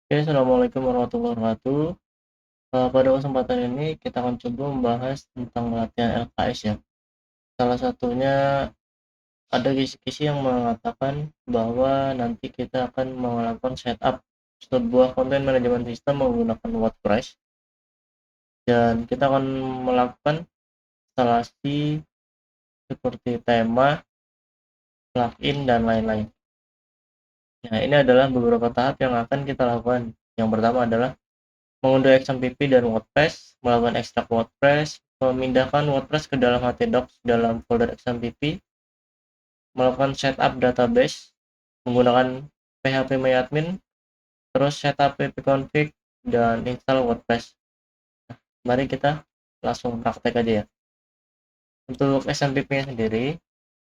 Oke, assalamualaikum warahmatullahi wabarakatuh. Pada kesempatan ini kita akan coba membahas tentang latihan LKS ya. Salah satunya ada kisi-kisi yang mengatakan bahwa nanti kita akan melakukan setup sebuah konten manajemen sistem menggunakan WordPress dan kita akan melakukan instalasi seperti tema, plugin, dan lain-lain. Nah, ini adalah beberapa tahap yang akan kita lakukan. Yang pertama adalah mengunduh XMPP dan WordPress, melakukan ekstrak WordPress, memindahkan WordPress ke dalam htdocs dalam folder XMPP, melakukan setup database menggunakan phpMyAdmin, terus setup ppconfig, dan install WordPress. Mari kita langsung praktek aja ya. Untuk XMPP-nya sendiri,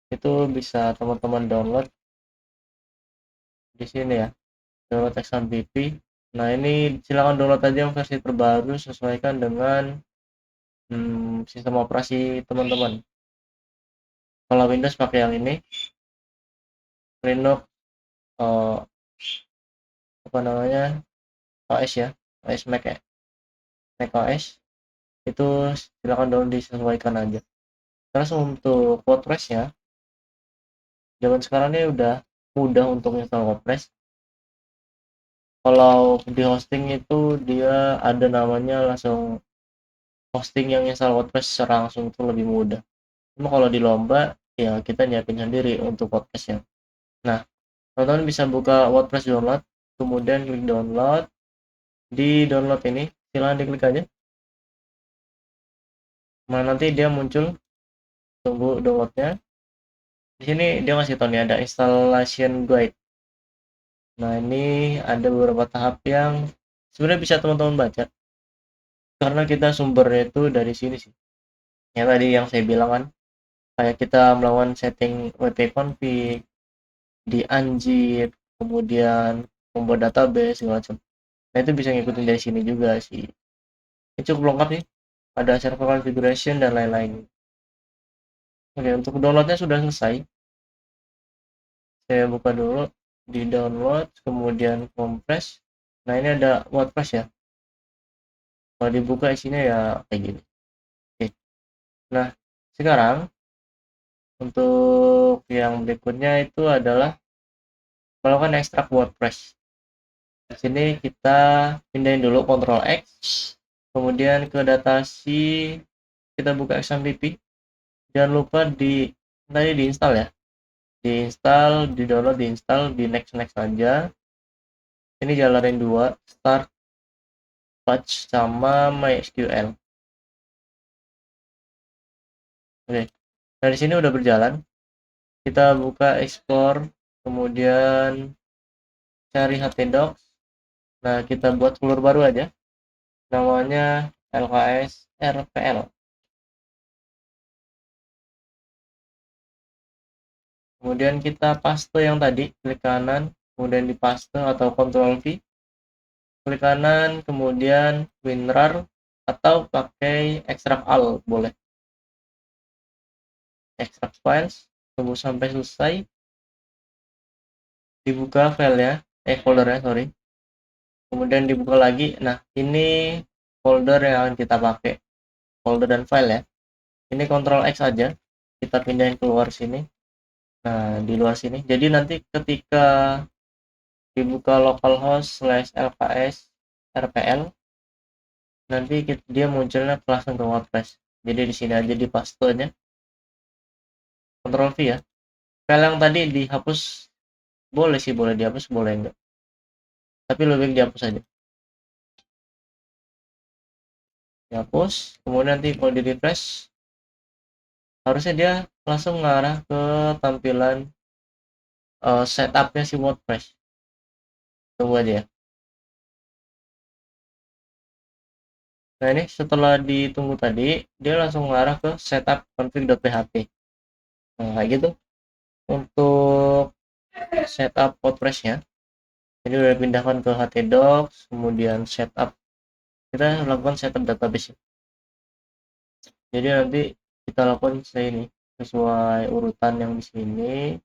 itu bisa teman-teman download di sini ya, download XMPP. Nah, ini silakan download aja yang versi terbaru sesuaikan dengan sistem operasi teman-teman. Kalau Windows pakai yang ini, Linux, eh, apa namanya, OS ya, OS Mac ya, Mac OS, itu silakan download disesuaikan aja. Terus untuk WordPress-nya, zaman sekarang ini udah mudah untuk install WordPress. Kalau di hosting itu dia ada namanya langsung hosting yang install WordPress secara langsung itu lebih mudah. Cuma kalau di lomba, ya kita nyiapin sendiri untuk WordPress-nya. Nah, teman-teman bisa buka WordPress download, kemudian klik download. Di download ini, silahkan diklik aja. Nah, nanti dia muncul, tunggu downloadnya. Di sini dia ngasih tahu nih ada installation guide. Nah, ini ada beberapa tahap yang sebenarnya bisa teman-teman baca karena kita sumbernya itu dari sini sih. Yang tadi yang saya bilang kan, kayak kita melakukan setting wp-config, di Anjir, kemudian membuat database segala macam. Nah, itu bisa ngikutin dari sini juga sih. Ini cukup lengkap sih. Ada server configuration dan lain-lain. Oke, untuk downloadnya sudah selesai. Saya buka dulu di download, kemudian compress. Nah, ini ada WordPress ya. Kalau dibuka isinya ya kayak gini. Oke. Nah, sekarang untuk yang berikutnya itu adalah melakukan ekstrak WordPress. Di sini kita pindahin dulu Ctrl X, kemudian ke datasi, kita buka XMPP. Jangan lupa tadi diinstal ya. Diinstal, di download, diinstal, di next aja. Ini jalanin dua, start, patch, sama MySQL. Oke, nah di sini udah berjalan. Kita buka explore, kemudian cari htdocs. Nah, kita buat folder baru aja, namanya LKS RPL. Kemudian kita paste yang tadi, klik kanan, kemudian di paste atau Ctrl V, klik kanan, kemudian WinRAR, atau pakai extract all boleh. Extract files, tunggu sampai selesai, dibuka filenya, foldernya sorry, kemudian dibuka lagi. Nah, ini folder yang akan kita pakai, folder dan file ya. Ini Ctrl X aja, kita pindahin keluar sini. Nah, di luar sini, jadi nanti ketika dibuka localhost /lks rpl, nanti dia munculnya langsung ke WordPress. Jadi di sini aja di pastenya, Ctrl V ya. File yang tadi dihapus, boleh sih, boleh dihapus, boleh enggak, tapi lebih baik dihapus aja. Dihapus, kemudian nanti kalau di refresh, harusnya dia langsung ngarah ke tampilan setupnya si WordPress. Tunggu aja ya. Nah, ini setelah ditunggu tadi, dia langsung ngarah ke setup config.php. Nah, kayak gitu untuk setup WordPress-nya. Ini udah pindahkan ke htdocs, kemudian setup, kita lakukan setup database. Jadi nanti kita lakukan ini sesuai urutan yang di sini.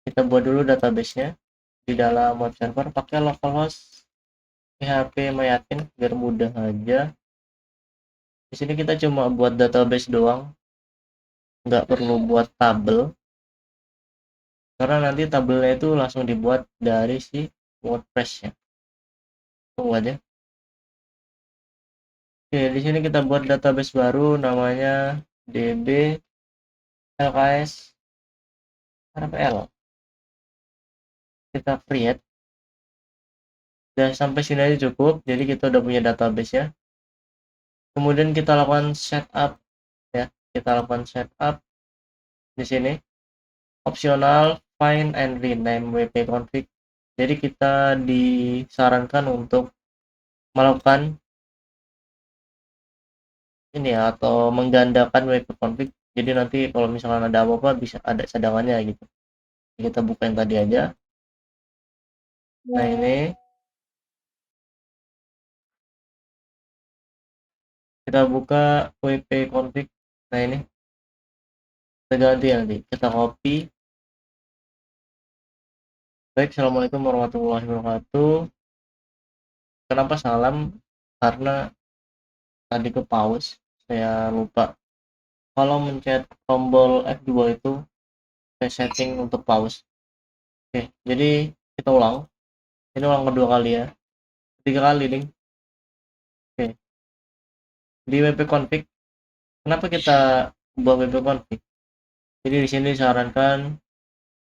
Kita buat dulu database-nya di dalam web server pakai localhost PHP MyAdmin biar mudah aja. Di sini kita cuma buat database doang, nggak perlu buat tabel, karena nanti tabelnya itu langsung dibuat dari si WordPress ya. Tunggu aja. Oke, di sini kita buat database baru namanya DB LKS RPL. Kita create. Dan sampai sini aja cukup. Jadi kita udah punya database ya. Kemudian kita lakukan setup ya. Kita lakukan setup di sini. Opsional find and rename wp config. Jadi kita disarankan untuk melakukan ini ya, atau menggandakan wp config. Jadi nanti kalau misalkan ada apa-apa bisa ada cadangannya gitu. Kita buka yang tadi aja. Nah ini kita buka wp config. Nah ini kita ganti nanti. Kita copy. Baik, assalamualaikum warahmatullahi wabarakatuh. Kenapa salam? Karena tadi ke pause, saya lupa. Kalau mencet tombol F2 itu saya setting untuk pause. Oke, jadi kita ulang. Ini ulang kedua kali ya. Tiga kali nih. Oke, di wp config. Kenapa kita buat wp config? Jadi di sini disarankan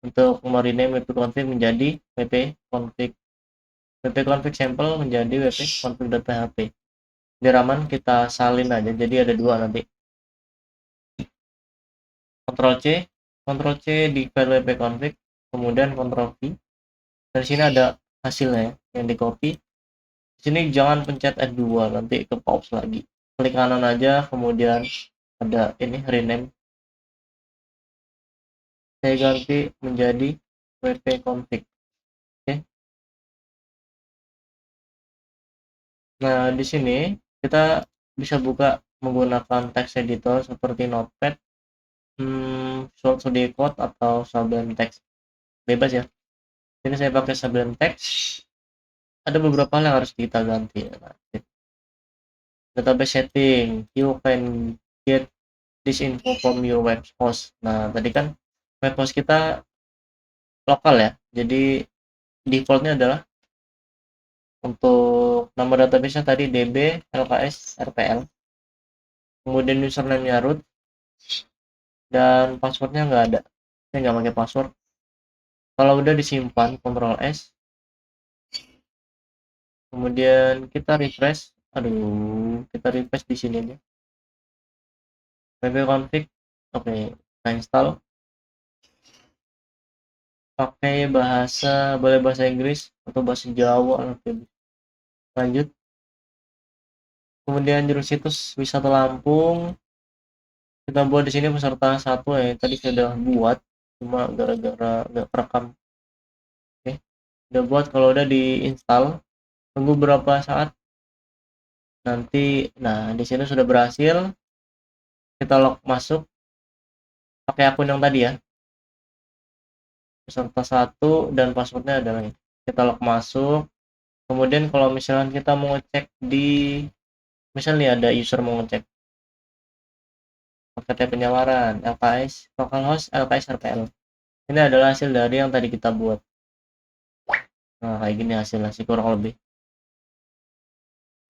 untuk merename wp config menjadi wp config. Wp config sampel menjadi wp config.php. Biar aman kita salin aja. Jadi ada dua nanti. Ctrl C di file wp config, kemudian Ctrl V. Dari sini ada hasilnya ya, yang di copy. Di sini jangan pencet F2, nanti ke pause lagi. Klik kanan aja, kemudian ada ini rename. Saya ganti menjadi wp config. Oke. Nah, di sini kita bisa buka menggunakan text editor seperti Notepad, Visual Studio Code atau Sublime Text. Bebas ya. Ini saya pakai Sublime Text. Ada beberapa hal yang harus kita ganti. Database setting, you can get this info from your web host. Nah, tadi kan web host kita lokal ya, jadi defaultnya adalah untuk nama database nya tadi db lks rpl, kemudian username-nya root, dan passwordnya nggak ada. Saya nggak pakai password. Kalau udah disimpan, Ctrl S, kemudian kita refresh. Kita refresh di sini aja. wp config, oke, kita install. Pakai boleh bahasa Inggris atau bahasa Jawa. Lanjut. Kemudian jurus situs wisata Lampung kita buat di sini peserta satu ya, tadi sudah buat, cuma gara-gara nggak kerekam. Oke, udah buat. Kalau udah diinstal, tunggu berapa saat nanti. Nah, di sini sudah berhasil. Kita log masuk pakai akun yang tadi ya, peserta satu, dan passwordnya adalah ini. Kita log masuk. Kemudian kalau misalkan kita mau ngecek di, misalnya ada user mau ngecek paket penyamaran LKS localhost LKS RPL. Ini adalah hasil dari yang tadi kita buat. Nah, kayak gini hasilnya sih kurang lebih.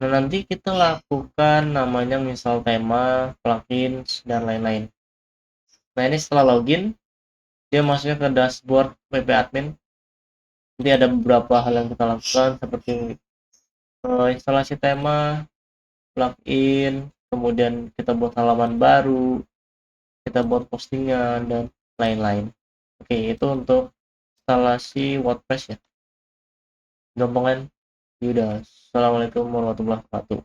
Nah, nanti kita lakukan namanya misal tema, plugins, dan lain-lain. Nah, ini setelah login, dia masuknya ke dashboard wp admin. Jadi ada beberapa hal yang kita lakukan seperti instalasi tema, plugin, kemudian kita buat halaman baru, kita buat postingan, dan lain-lain. Oke, itu untuk instalasi WordPress ya. Gampang kan? Yaudah, assalamualaikum warahmatullahi wabarakatuh.